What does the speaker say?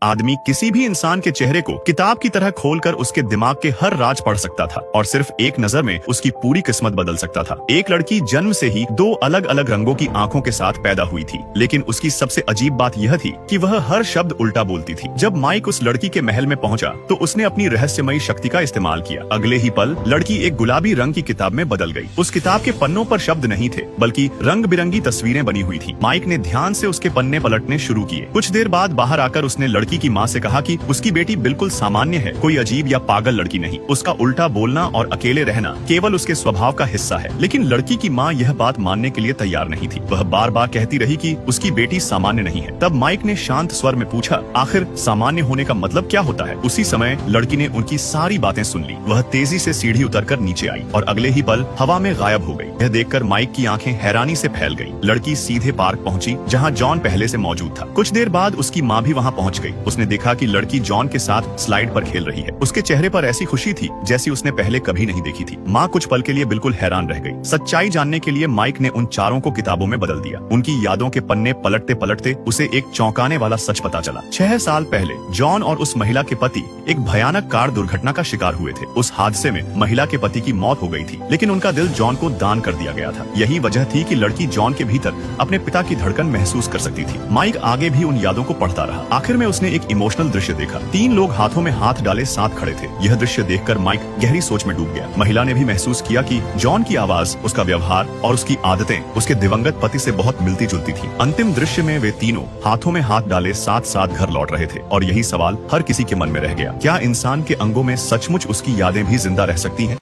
आदमी किसी भी इंसान के चेहरे को किताब की तरह खोलकर उसके दिमाग के हर राज पढ़ सकता था और सिर्फ एक नजर में उसकी पूरी किस्मत बदल सकता था। एक लड़की जन्म से ही दो अलग अलग रंगों की आंखों के साथ पैदा हुई थी, लेकिन उसकी सबसे अजीब बात यह थी कि वह हर शब्द उल्टा बोलती थी। जब माइक उस लड़की के महल में पहुंचा तो उसने अपनी रहस्यमयी शक्ति का इस्तेमाल किया। अगले ही पल लड़की एक गुलाबी रंग की किताब में बदल गई। उस किताब के पन्नों पर शब्द नहीं थे, बल्कि रंग बिरंगी तस्वीरें बनी हुई थी। माइक ने ध्यान से उसके पन्ने पलटने शुरू किए। कुछ देर बाद बाहर आकर उसने लड़की की माँ से कहा कि उसकी बेटी बिल्कुल सामान्य है, कोई अजीब या पागल लड़की नहीं। उसका उल्टा बोलना और अकेले रहना केवल उसके स्वभाव का हिस्सा है। लेकिन लड़की की माँ यह बात मानने के लिए तैयार नहीं थी। वह बार बार कहती रही कि उसकी बेटी सामान्य नहीं है। तब माइक ने शांत स्वर में पूछा, आखिर सामान्य होने का मतलब क्या होता है? उसी समय लड़की ने उनकी सारी बातें सुन ली। वह तेजी से सीढ़ी उतरकर नीचे आई और अगले ही पल हवा में गायब हो गई। यह देखकर माइक की आंखें हैरानी से फैल गई। लड़की सीधे पार्क पहुंची जहां जॉन पहले से मौजूद था। कुछ देर बाद उसकी माँ भी वहां पहुंच गई। उसने देखा कि लड़की जॉन के साथ स्लाइड पर खेल रही है। उसके चेहरे पर ऐसी खुशी थी जैसी उसने पहले कभी नहीं देखी थी। माँ कुछ पल के लिए बिल्कुल हैरान रह गई। सच्चाई जानने के लिए माइक ने उन चारों को किताबों में बदल दिया। उनकी यादों के पन्ने पलटते पलटते उसे एक चौंकाने वाला सच पता चला। 6 साल पहले जॉन और उस महिला के पति एक भयानक कार दुर्घटना का शिकार हुए थे। उस हादसे में महिला के पति की मौत हो गई थी, लेकिन उनका दिल जॉन को दान कर दिया गया था। यही वजह थी कि लड़की जॉन के भीतर अपने पिता की धड़कन महसूस कर सकती थी। माइक आगे भी उन यादों को पढ़ता रहा। आखिर में उसने एक इमोशनल दृश्य देखा। 3 लोग हाथों में हाथ डाले साथ खड़े थे। यह दृश्य देखकर माइक गहरी सोच में डूब गया। महिला ने भी महसूस किया कि जॉन की आवाज, उसका व्यवहार और उसकी आदतें उसके दिवंगत पति से बहुत मिलती जुलती थी। अंतिम दृश्य में वे तीनों हाथों में हाथ डाले साथ साथ घर लौट रहे थे और यही सवाल हर किसी के मन में रह गया, क्या इंसान के अंगों में सचमुच उसकी यादें भी जिंदा रह सकती हैं?